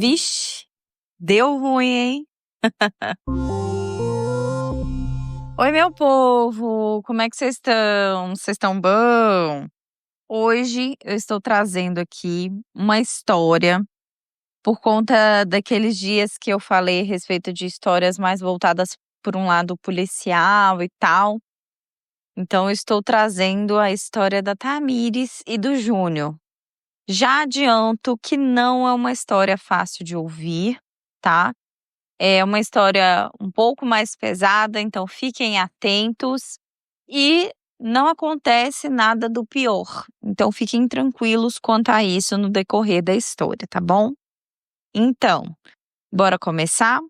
Vixe, deu ruim, hein? Oi, meu povo, como é que vocês estão? Vocês estão bom? Hoje eu estou trazendo aqui uma história por conta daqueles dias que eu falei a respeito de histórias mais voltadas por um lado policial e tal. Então eu estou trazendo a história da Tamires e do Júnior. Já adianto que não é uma história fácil de ouvir, tá? É uma história um pouco mais pesada, então fiquem atentos e não acontece nada do pior. Então fiquem tranquilos quanto a isso no decorrer da história, tá bom? Então, bora começar?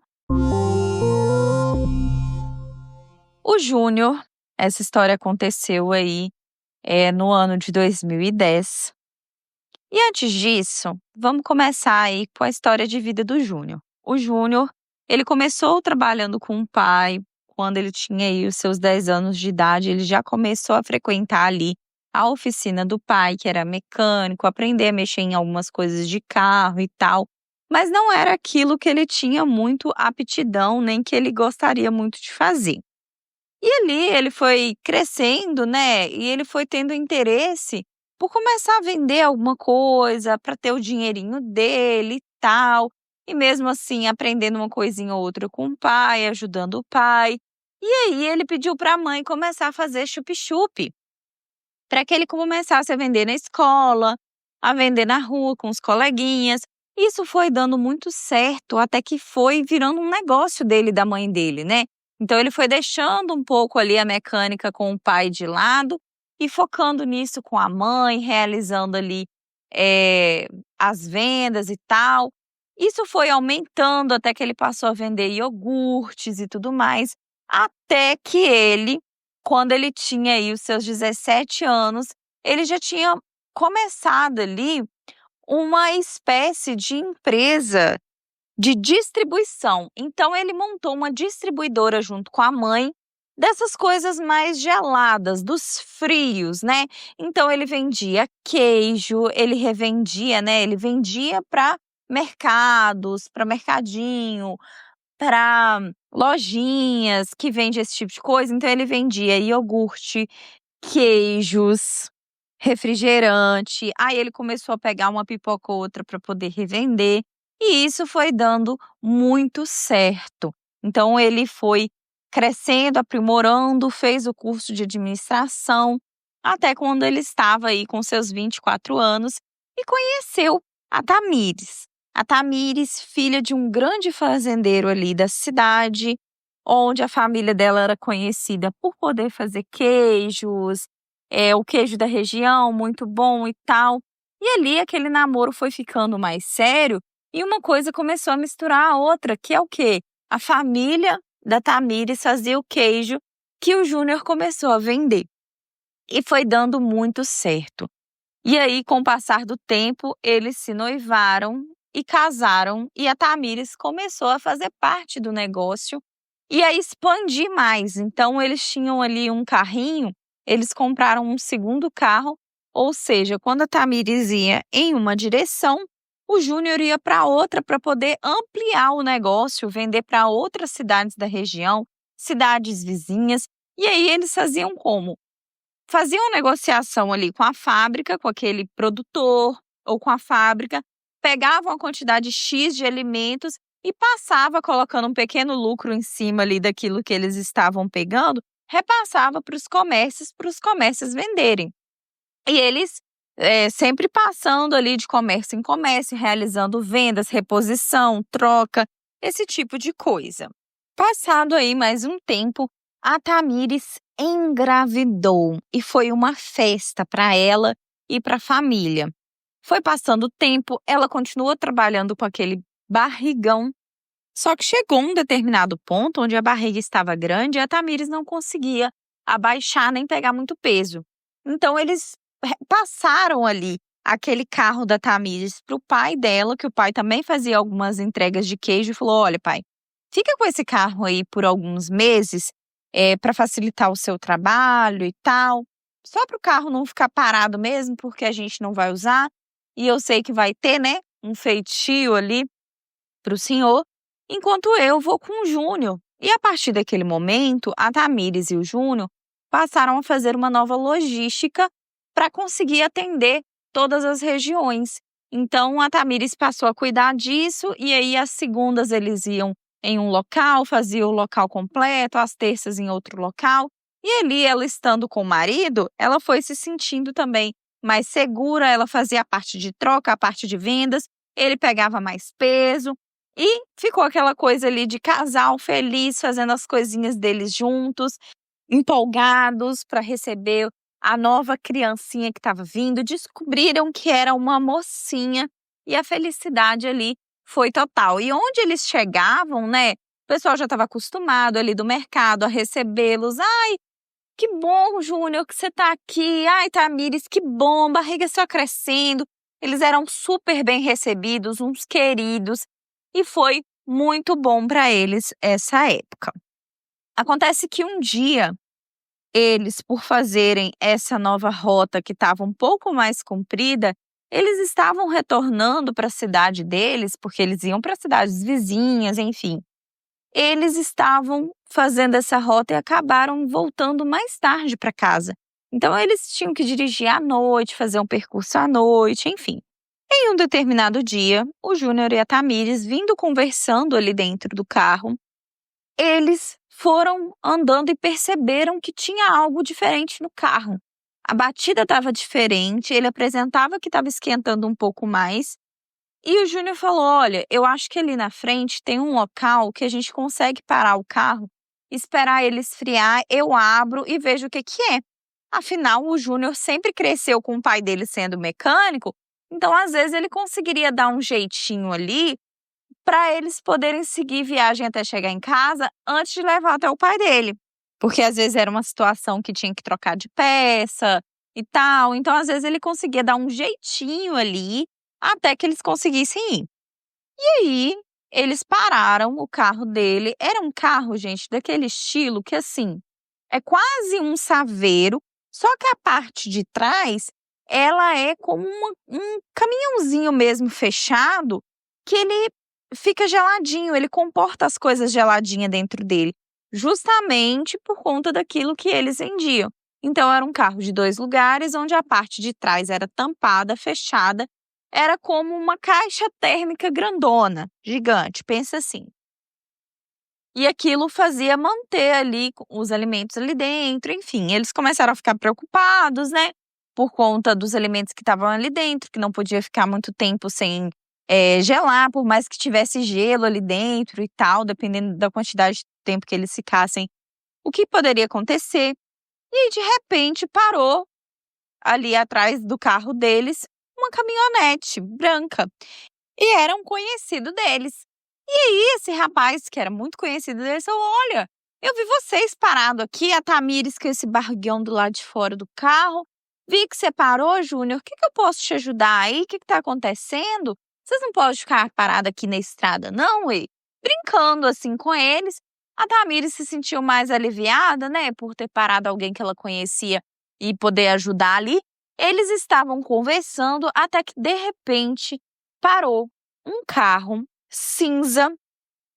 O Júnior, essa história aconteceu aí no ano de 2010. E antes disso, vamos começar aí com a história de vida do Júnior. O Júnior, ele começou trabalhando com o pai. Quando ele tinha aí os seus 10 anos de idade, ele já começou a frequentar ali a oficina do pai, que era mecânico, aprender a mexer em algumas coisas de carro e tal. Mas não era aquilo que ele tinha muito aptidão, nem que ele gostaria muito de fazer. E ali ele foi crescendo, né? E ele foi tendo interesse por começar a vender alguma coisa para ter o dinheirinho dele e tal. E mesmo assim, aprendendo uma coisinha ou outra com o pai, ajudando o pai. E aí ele pediu para a mãe começar a fazer chup-chup, para que ele começasse a vender na escola, a vender na rua com os coleguinhas. Isso foi dando muito certo, até que foi virando um negócio dele e da mãe dele, né? Então ele foi deixando um pouco ali a mecânica com o pai de lado e focando nisso com a mãe, realizando ali as vendas e tal. Isso foi aumentando até que ele passou a vender iogurtes e tudo mais, até que ele, quando ele tinha aí os seus 17 anos, ele já tinha começado ali uma espécie de empresa de distribuição. Então ele montou uma distribuidora junto com a mãe dessas coisas mais geladas, dos frios, né? Então ele vendia queijo, ele revendia, né? Ele vendia para mercados, para mercadinho, para lojinhas que vende esse tipo de coisa. Então ele vendia iogurte, queijos, refrigerante. Aí ele começou a pegar uma pipoca ou outra para poder revender, e isso foi dando muito certo. Então ele foi crescendo, aprimorando, fez o curso de administração, até quando ele estava aí com seus 24 anos e conheceu a Tamires. A Tamires, filha de um grande fazendeiro ali da cidade, onde a família dela era conhecida por poder fazer queijos, o queijo da região, muito bom e tal. E ali aquele namoro foi ficando mais sério e uma coisa começou a misturar a outra, que é o quê? A família da Tamires fazia o queijo que o Júnior começou a vender. E foi dando muito certo. E aí, com o passar do tempo, eles se noivaram e casaram, e a Tamires começou a fazer parte do negócio e a expandir mais. Então, eles tinham ali um carrinho, eles compraram um segundo carro, ou seja, quando a Tamires ia em uma direção, o Júnior ia para outra para poder ampliar o negócio, vender para outras cidades da região, cidades vizinhas. E aí eles faziam como? Faziam negociação ali com a fábrica, com aquele produtor ou com a fábrica, pegavam a quantidade X de alimentos e passava colocando um pequeno lucro em cima ali daquilo que eles estavam pegando, repassava para os comércios venderem. E eles sempre passando ali de comércio em comércio, realizando vendas, reposição, troca, esse tipo de coisa. Passado aí mais um tempo, a Tamires engravidou e foi uma festa para ela e para a família. Foi passando o tempo, ela continuou trabalhando com aquele barrigão, só que chegou um determinado ponto onde a barriga estava grande e a Tamires não conseguia abaixar nem pegar muito peso. Então eles passaram ali aquele carro da Tamires para o pai dela, que o pai também fazia algumas entregas de queijo, e falou: olha, pai, fica com esse carro aí por alguns meses, para facilitar o seu trabalho e tal. Só para o carro não ficar parado mesmo, porque a gente não vai usar. E eu sei que vai ter, né, um feitio ali para o senhor, enquanto eu vou com o Júnior. E a partir daquele momento, a Tamires e o Júnior passaram a fazer uma nova logística para conseguir atender todas as regiões. Então, a Tamires passou a cuidar disso, e aí às segundas eles iam em um local, faziam o local completo, às terças em outro local. E ali, ela estando com o marido, ela foi se sentindo também mais segura, ela fazia a parte de troca, a parte de vendas, ele pegava mais peso, e ficou aquela coisa ali de casal feliz, fazendo as coisinhas deles juntos, empolgados para receber a nova criancinha que estava vindo. Descobriram que era uma mocinha e a felicidade ali foi total. E onde eles chegavam, né, o pessoal já estava acostumado ali do mercado a recebê-los. Ai, que bom, Júnior, que você está aqui. Ai, Tamires, que bom, barriga só crescendo. Eles eram super bem recebidos, uns queridos, e foi muito bom para eles essa época. Acontece que um dia, eles, por fazerem essa nova rota que estava um pouco mais comprida, eles estavam retornando para a cidade deles, porque eles iam para cidades vizinhas, enfim. Eles estavam fazendo essa rota e acabaram voltando mais tarde para casa. Então, eles tinham que dirigir à noite, fazer um percurso à noite, enfim. Em um determinado dia, o Júnior e a Tamires, vindo conversando ali dentro do carro, eles foram andando e perceberam que tinha algo diferente no carro. A batida estava diferente, ele apresentava que estava esquentando um pouco mais. E o Júnior falou: olha, eu acho que ali na frente tem um local que a gente consegue parar o carro, esperar ele esfriar, eu abro e vejo o que é. Afinal, o Júnior sempre cresceu com o pai dele sendo mecânico, então às vezes ele conseguiria dar um jeitinho ali para eles poderem seguir viagem até chegar em casa antes de levar até o pai dele. Porque às vezes era uma situação que tinha que trocar de peça e tal, então às vezes ele conseguia dar um jeitinho ali até que eles conseguissem ir. E aí, eles pararam o carro dele. Era um carro, gente, daquele estilo que, assim, é quase um saveiro, só que a parte de trás, ela é como um caminhãozinho mesmo fechado, que ele fica geladinho, ele comporta as coisas geladinhas dentro dele, justamente por conta daquilo que eles vendiam. Então, era um carro de 2 lugares, onde a parte de trás era tampada, fechada, era como uma caixa térmica grandona, gigante, pensa assim. E aquilo fazia manter ali os alimentos ali dentro, enfim, eles começaram a ficar preocupados, né, por conta dos alimentos que estavam ali dentro, que não podia ficar muito tempo sem gelar, por mais que tivesse gelo ali dentro e tal, dependendo da quantidade de tempo que eles ficassem, o que poderia acontecer. E aí, de repente, parou ali atrás do carro deles uma caminhonete branca, e era um conhecido deles. E aí esse rapaz, que era muito conhecido deles, falou: olha, eu vi vocês parado aqui, a Tamires com esse barrigão do lado de fora do carro, vi que você parou, Júnior, o que eu posso te ajudar aí? O que tá acontecendo? Vocês não podem ficar parado aqui na estrada não, ué? Brincando assim com eles, a Tamires se sentiu mais aliviada, né, por ter parado alguém que ela conhecia e poder ajudar ali. Eles estavam conversando até que, de repente, parou um carro cinza,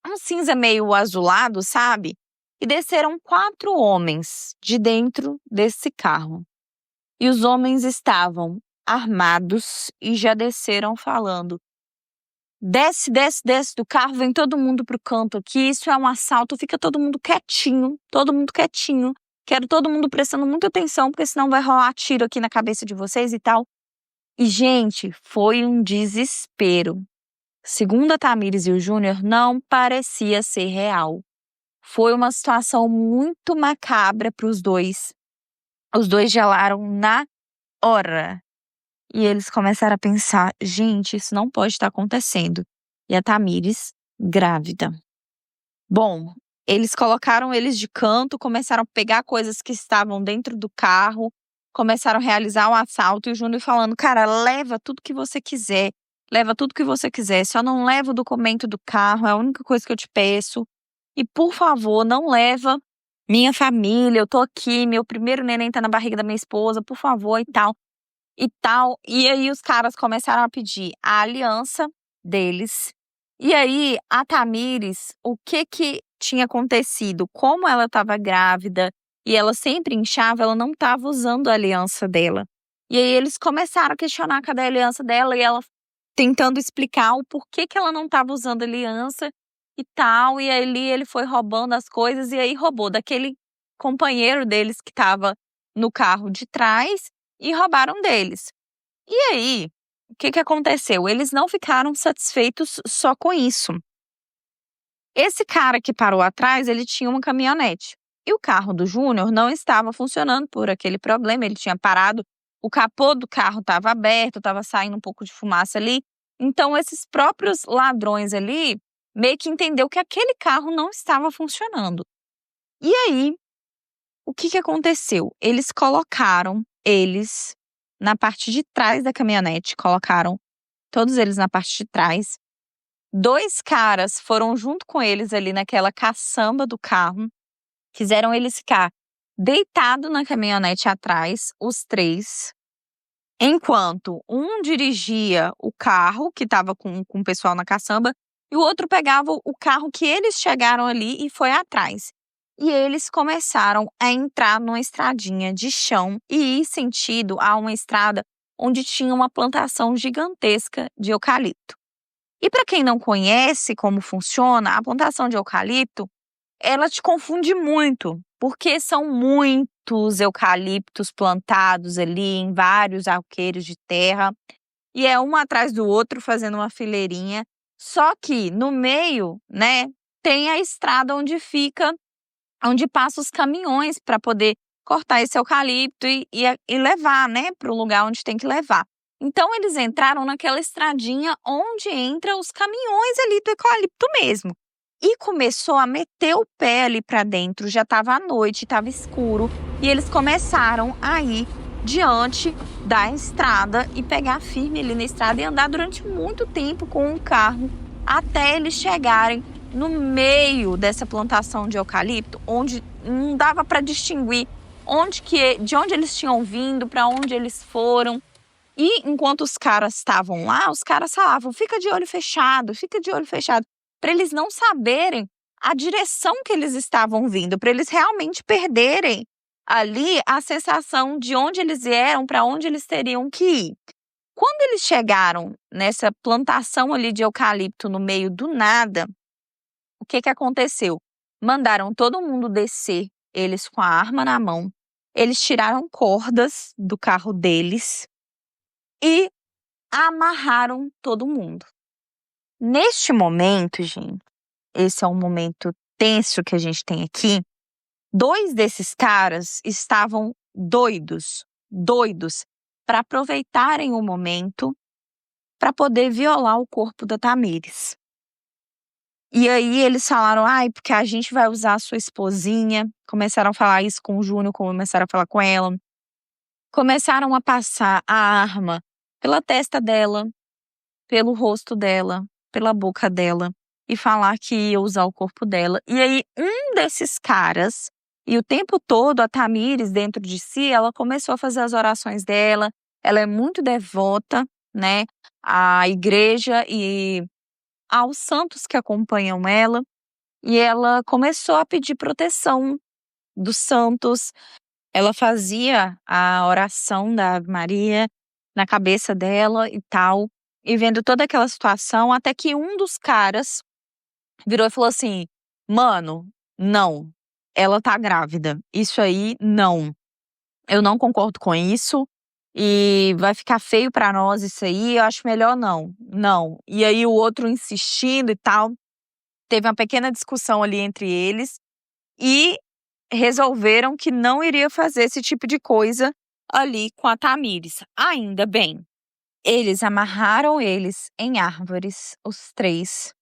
um cinza meio azulado, sabe? E desceram 4 homens de dentro desse carro. E os homens estavam armados e já desceram falando: desce, desce, desce do carro, vem todo mundo pro canto aqui, isso é um assalto, fica todo mundo quietinho, todo mundo quietinho. Quero todo mundo prestando muita atenção, porque senão vai rolar tiro aqui na cabeça de vocês e tal. E, gente, foi um desespero. Segundo a Tamires e o Júnior, não parecia ser real. Foi uma situação muito macabra para os dois. Os dois gelaram na hora. E eles começaram a pensar: gente, isso não pode estar acontecendo. E a Tamires, grávida. Bom, eles colocaram eles de canto, começaram a pegar coisas que estavam dentro do carro, começaram a realizar o assalto, e o Júnior falando: cara, leva tudo que você quiser, leva tudo que você quiser, só não leva o documento do carro, é a única coisa que eu te peço. E, por favor, não leva minha família, eu tô aqui, meu primeiro neném tá na barriga da minha esposa, por favor, e tal, e tal. E aí os caras começaram a pedir a aliança deles E aí, a Tamires, o que tinha acontecido? Como ela estava grávida e ela sempre inchava, ela não estava usando a aliança dela. E aí eles começaram a questionar cadê a aliança dela e ela tentando explicar o porquê que ela não estava usando a aliança e tal. E aí ele foi roubando as coisas e aí roubou daquele companheiro deles que estava no carro de trás e roubaram deles. E aí, o que aconteceu? Eles não ficaram satisfeitos só com isso. Esse cara que parou atrás, ele tinha uma caminhonete. E o carro do Júnior não estava funcionando por aquele problema, ele tinha parado, o capô do carro estava aberto, estava saindo um pouco de fumaça ali. Então, esses próprios ladrões ali meio que entendeu que aquele carro não estava funcionando. E aí, o que aconteceu? Eles colocaram eles na parte de trás da caminhonete, colocaram todos eles na parte de trás. 2 caras foram junto com eles ali naquela caçamba do carro, fizeram eles ficar deitado na caminhonete atrás, os 3, enquanto um dirigia o carro que estava com o pessoal na caçamba e o outro pegava o carro que eles chegaram ali e foi atrás. E eles começaram a entrar numa estradinha de chão e ir sentido a uma estrada onde tinha uma plantação gigantesca de eucalipto. E para quem não conhece como funciona, a plantação de eucalipto, ela te confunde muito, porque são muitos eucaliptos plantados ali em vários alqueires de terra, e é um atrás do outro fazendo uma fileirinha. Só que no meio, né, tem a estrada onde passam os caminhões para poder cortar esse eucalipto e levar, né, para o lugar onde tem que levar. Então, eles entraram naquela estradinha onde entram os caminhões ali do eucalipto mesmo. E começou a meter o pé ali para dentro, já estava à noite, estava escuro. E eles começaram a ir diante da estrada e pegar firme ali na estrada e andar durante muito tempo com o carro até eles chegarem no meio dessa plantação de eucalipto, onde não dava para distinguir de onde eles tinham vindo, para onde eles foram. E enquanto os caras estavam lá, os caras falavam, fica de olho fechado, para eles não saberem a direção que eles estavam vindo, para eles realmente perderem ali a sensação de onde eles vieram, para onde eles teriam que ir. Quando eles chegaram nessa plantação ali de eucalipto no meio do nada, o que aconteceu? Mandaram todo mundo descer, eles com a arma na mão, eles tiraram cordas do carro deles e amarraram todo mundo. Neste momento, gente, esse é um momento tenso que a gente tem aqui, 2 desses caras estavam doidos para aproveitarem o momento para poder violar o corpo da Tamires. E aí eles falaram, porque a gente vai usar a sua esposinha. Começaram a falar isso com o Júnior, começaram a falar com ela. Começaram a passar a arma pela testa dela, pelo rosto dela, pela boca dela e falar que ia usar o corpo dela. E aí um desses caras, e o tempo todo a Tamires dentro de si, ela começou a fazer as orações dela. Ela é muito devota, né, à igreja e aos santos que acompanham ela. E ela começou a pedir proteção dos santos. Ela fazia a oração da Ave Maria na cabeça dela e tal, e vendo toda aquela situação, até que um dos caras virou e falou assim, mano, não, ela tá grávida, isso aí não, eu não concordo com isso, e vai ficar feio pra nós isso aí, eu acho melhor não. E aí o outro insistindo e tal, teve uma pequena discussão ali entre eles, e resolveram que não iria fazer esse tipo de coisa ali com a Tamires. Ainda bem, eles amarraram eles em árvores, os 3.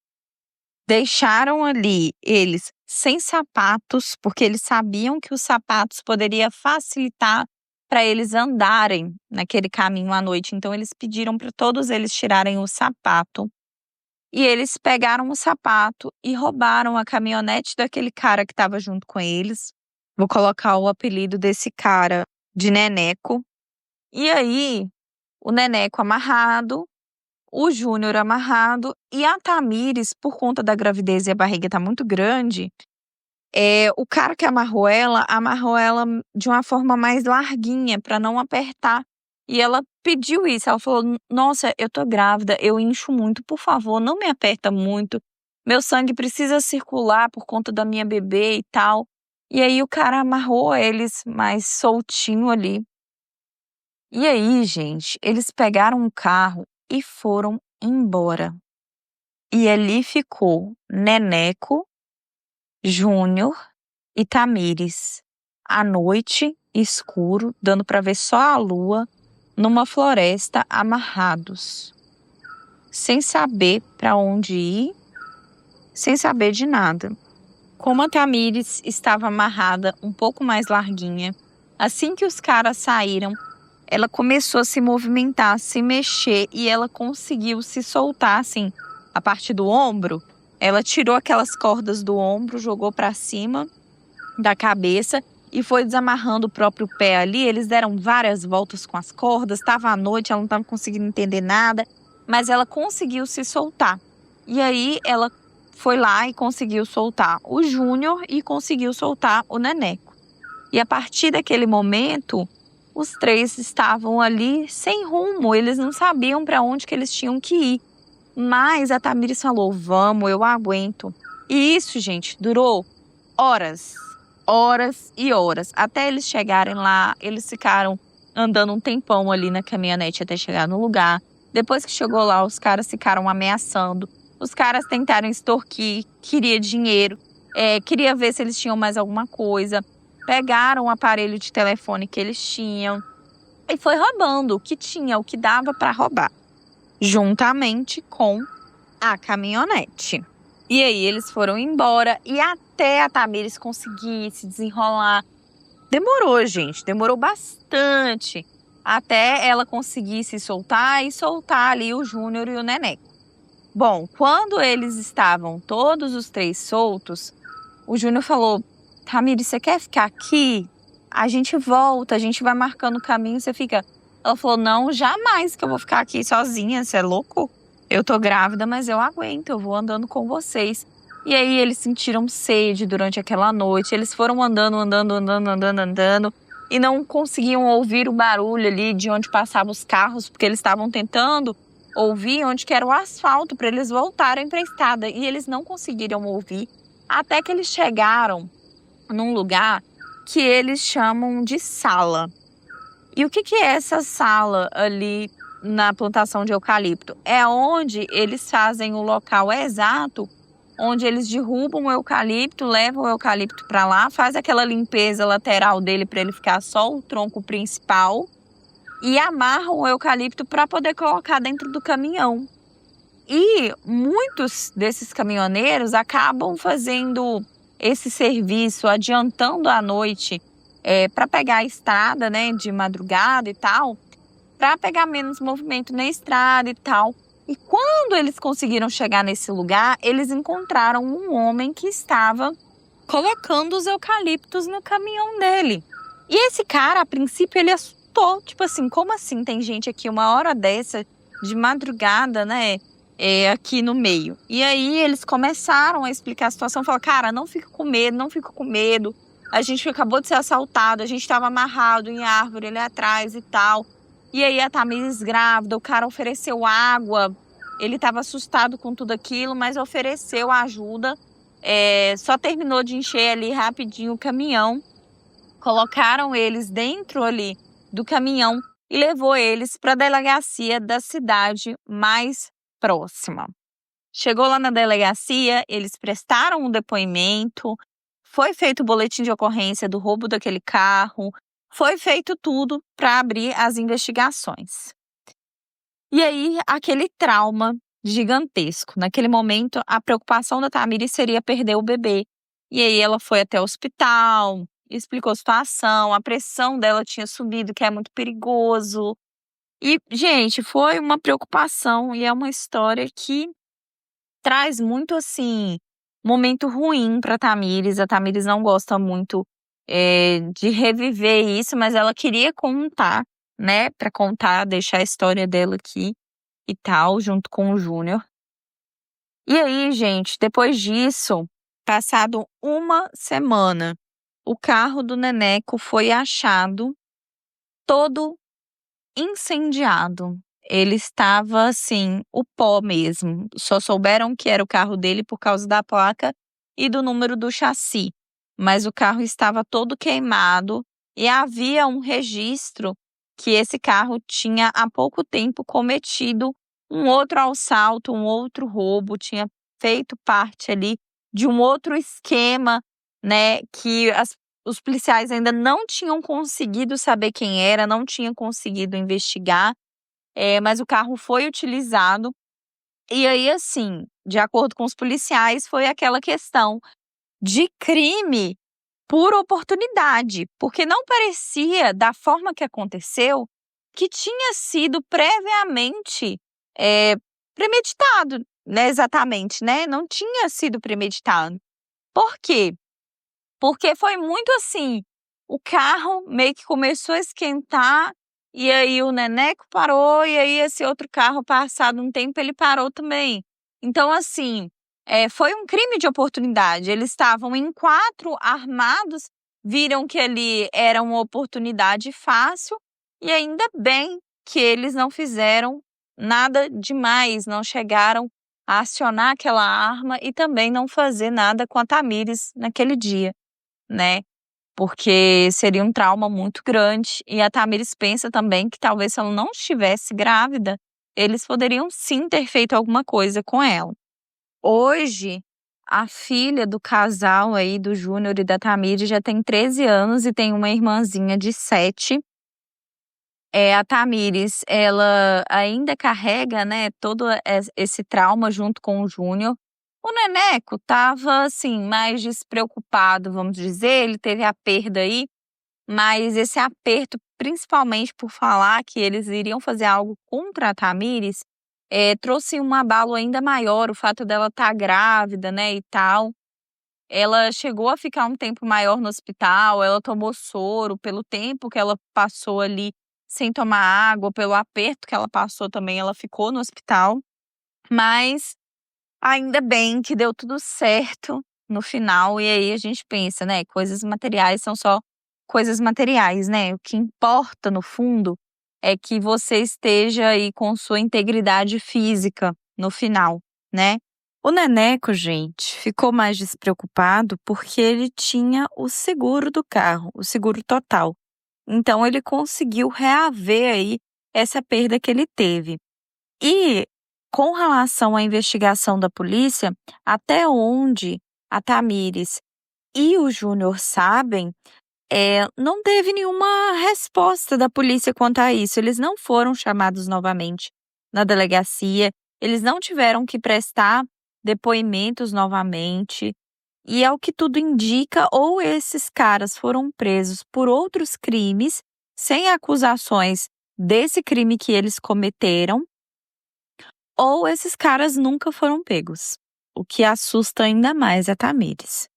Deixaram ali eles sem sapatos, porque eles sabiam que os sapatos poderia facilitar para eles andarem naquele caminho à noite. Então eles pediram para todos eles tirarem o sapato. E eles pegaram o sapato e roubaram a caminhonete daquele cara que estava junto com eles. Vou colocar o apelido desse cara de Neneco. E aí, o Neneco amarrado, o Júnior amarrado e a Tamires, por conta da gravidez e a barriga tá muito grande, o cara que amarrou ela de uma forma mais larguinha para não apertar. E ela pediu isso, ela falou: "Nossa, eu tô grávida, eu incho muito, por favor, não me aperta muito. Meu sangue precisa circular por conta da minha bebê e tal". E aí o cara amarrou eles mais soltinho ali. E aí, gente, eles pegaram um carro e foram embora. E ali ficou Neneco, Júnior e Tamires. À noite, escuro, dando para ver só a lua, numa floresta, amarrados. Sem saber para onde ir, sem saber de nada. Como a Tamires estava amarrada um pouco mais larguinha, assim que os caras saíram, ela começou a se movimentar, a se mexer e ela conseguiu se soltar, assim, a parte do ombro. Ela tirou aquelas cordas do ombro, jogou para cima da cabeça e foi desamarrando o próprio pé ali. Eles deram várias voltas com as cordas, estava à noite, ela não estava conseguindo entender nada, mas ela conseguiu se soltar. E aí ela foi lá e conseguiu soltar o Júnior e conseguiu soltar o Neneco. E a partir daquele momento, os três estavam ali sem rumo, eles não sabiam para onde que eles tinham que ir. Mas a Tamires falou: "Vamos, eu aguento". E isso, gente, durou horas, horas e horas. Até eles chegarem lá, eles ficaram andando um tempão ali na caminhonete até chegar no lugar. Depois que chegou lá, os caras ficaram ameaçando. Os caras tentaram extorquir, queria dinheiro, queria ver se eles tinham mais alguma coisa. Pegaram o aparelho de telefone que eles tinham e foi roubando o que tinha, o que dava para roubar, juntamente com a caminhonete. E aí eles foram embora e até a Tamires conseguir se desenrolar, demorou, gente, demorou bastante até ela conseguir se soltar e soltar ali o Júnior e o Neneco. Bom, quando eles estavam todos os três soltos, o Júnior falou: "Tamires, você quer ficar aqui? A gente volta, a gente vai marcando o caminho, você fica". Ela falou: "Não, jamais que eu vou ficar aqui sozinha, você é louco? Eu tô grávida, mas eu aguento, eu vou andando com vocês". E aí eles sentiram sede durante aquela noite, eles foram andando e não conseguiam ouvir o barulho ali de onde passavam os carros, porque eles estavam tentando ouvir onde que era o asfalto para eles voltarem para a estrada e eles não conseguiram ouvir até que eles chegaram num lugar que eles chamam de sala. E o que é essa sala ali na plantação de eucalipto? É onde eles fazem o local exato, onde eles derrubam o eucalipto, levam o eucalipto para lá, faz aquela limpeza lateral dele para ele ficar só o tronco principal e amarram o eucalipto para poder colocar dentro do caminhão. E muitos desses caminhoneiros acabam fazendo esse serviço, adiantando a noite para pegar a estrada, né, de madrugada e tal, para pegar menos movimento na estrada e tal. E quando eles conseguiram chegar nesse lugar, eles encontraram um homem que estava colocando os eucaliptos no caminhão dele. E esse cara, a princípio, ele assustou, tipo assim, como assim tem gente aqui uma hora dessa, de madrugada, né, aqui no meio? E aí eles começaram a explicar a situação, falaram: "Cara, não fica com medo, não fica com medo. A gente acabou de ser assaltado, a gente estava amarrado em árvore ali atrás e tal". E aí a Tamires grávida, o cara ofereceu água, ele estava assustado com tudo aquilo, mas ofereceu ajuda, só terminou de encher ali rapidinho o caminhão, colocaram eles dentro ali do caminhão e levou eles para a delegacia da cidade mais próxima. Chegou lá na delegacia, eles prestaram um depoimento, foi feito o boletim de ocorrência do roubo daquele carro, foi feito tudo para abrir as investigações. E aí, aquele trauma gigantesco. Naquele momento, a preocupação da Tamires seria perder o bebê. E aí ela foi até o hospital, explicou a situação, a pressão dela tinha subido, que é muito perigoso. E, gente, foi uma preocupação e é uma história que traz muito, assim, momento ruim para Tamires. A Tamires não gosta muito de reviver isso, mas ela queria contar, né, para contar, deixar a história dela aqui. e tal, junto com o Júnior. E aí, gente, depois disso, passado uma semana, o carro do Neneco foi achado todo incendiado. Ele estava assim, o pó mesmo. Só souberam que era o carro dele por causa da placa e do número do chassi. Mas o carro estava todo queimado e havia um registro que esse carro tinha há pouco tempo cometido um outro assalto, um outro roubo, tinha feito parte ali de um outro esquema, né, que os policiais ainda não tinham conseguido saber quem era, não tinham conseguido investigar, mas o carro foi utilizado. E aí, assim, de acordo com os policiais, foi aquela questão de crime por oportunidade, porque não parecia, da forma que aconteceu, que tinha sido previamente premeditado, né, exatamente, né? Não tinha sido premeditado. Por quê? Porque foi muito assim, o carro meio que começou a esquentar, e aí o Neneco parou, e aí esse outro carro, passado um tempo, ele parou também. Então, assim, foi um crime de oportunidade. Eles estavam em 4 armados, viram que ali era uma oportunidade fácil, e ainda bem que eles não fizeram nada demais, não chegaram a acionar aquela arma e também não fazer nada com a Thamires naquele dia, né? Porque seria um trauma muito grande. E a Thamires pensa também que talvez se ela não estivesse grávida, eles poderiam sim ter feito alguma coisa com ela. Hoje, a filha do casal aí, do Júnior e da Thamires, já tem 13 anos e tem uma irmãzinha de 7. A Thamires, ela ainda carrega, né, todo esse trauma junto com o Júnior. O Neneco estava, assim, mais despreocupado, vamos dizer, ele teve a perda aí, mas esse aperto, principalmente por falar que eles iriam fazer algo contra a Thamires, trouxe um abalo ainda maior, o fato dela estar grávida, né, e tal. Ela chegou a ficar um tempo maior no hospital, ela tomou soro, pelo tempo que ela passou ali sem tomar água, pelo aperto que ela passou também, ela ficou no hospital. Mas ainda bem que deu tudo certo no final, e aí a gente pensa, né, coisas materiais são só coisas materiais, né? O que importa no fundo é que você esteja aí com sua integridade física no final, né? O Neneco, gente, ficou mais despreocupado porque ele tinha o seguro do carro, o seguro total. Então ele conseguiu reaver aí essa perda que ele teve. E com relação à investigação da polícia, até onde a Thamires e o Júnior sabem, não teve nenhuma resposta da polícia quanto a isso. Eles não foram chamados novamente na delegacia, eles não tiveram que prestar depoimentos novamente. E ao que tudo indica, ou esses caras foram presos por outros crimes, sem acusações desse crime que eles cometeram, ou esses caras nunca foram pegos, o que assusta ainda mais a Thamires.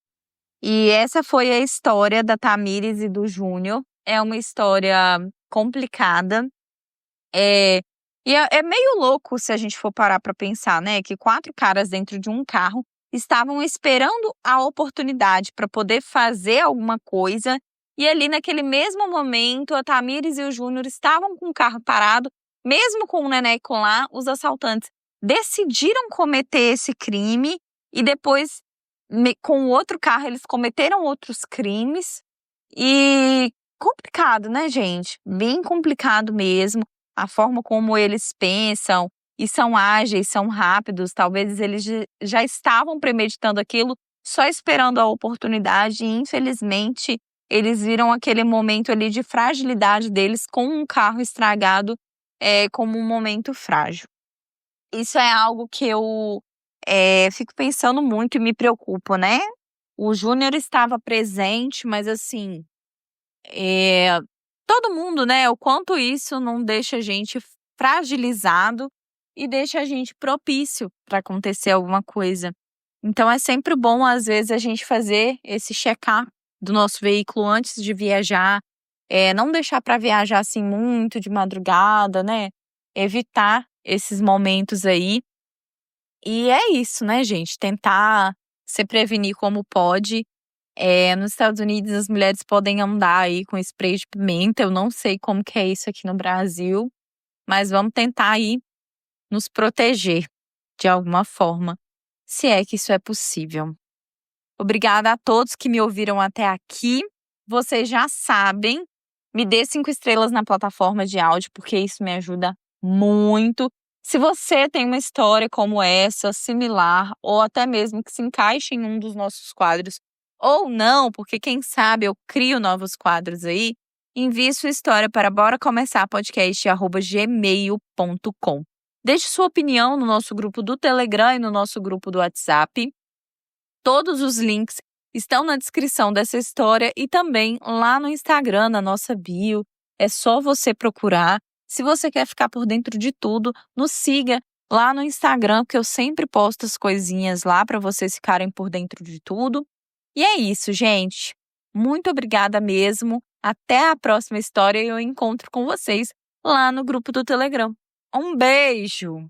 E essa foi a história da Thamires e do Júnior. É uma história complicada. E é meio louco se a gente for parar para pensar, né? Que 4 caras dentro de um carro estavam esperando a oportunidade para poder fazer alguma coisa. E ali naquele mesmo momento, a Thamires e o Júnior estavam com o carro parado, mesmo com o Neneco lá, os assaltantes decidiram cometer esse crime e depois, com o outro carro, eles cometeram outros crimes. E complicado, né, gente? Bem complicado mesmo. A forma como eles pensam e são ágeis, são rápidos. Talvez eles já estavam premeditando aquilo, só esperando a oportunidade. E, infelizmente, eles viram aquele momento ali de fragilidade deles com um carro estragado como um momento frágil. Isso é algo que eu fico pensando muito e me preocupo, né? O Júnior estava presente, mas assim, todo mundo, né? O quanto isso não deixa a gente fragilizado e deixa a gente propício para acontecer alguma coisa. Então é sempre bom, às vezes, a gente fazer esse check-up do nosso veículo antes de viajar, não deixar para viajar assim muito de madrugada, né? Evitar esses momentos aí. E é isso, né, gente? Tentar se prevenir como pode. Nos Estados Unidos, as mulheres podem andar aí com spray de pimenta. Eu não sei como que é isso aqui no Brasil, mas vamos tentar aí nos proteger de alguma forma, se é que isso é possível. Obrigada a todos que me ouviram até aqui. Vocês já sabem, me dê 5 estrelas na plataforma de áudio, porque isso me ajuda muito. Se você tem uma história como essa, similar, ou até mesmo que se encaixe em um dos nossos quadros, ou não, porque quem sabe eu crio novos quadros aí, envie sua história para boracomeçarpodcast@gmail.com. Deixe sua opinião no nosso grupo do Telegram e no nosso grupo do WhatsApp. Todos os links estão na descrição dessa história e também lá no Instagram, na nossa bio. É só você procurar. Se você quer ficar por dentro de tudo, nos siga lá no Instagram, porque eu sempre posto as coisinhas lá para vocês ficarem por dentro de tudo. E é isso, gente. Muito obrigada mesmo. Até a próxima história e eu encontro com vocês lá no grupo do Telegram. Um beijo!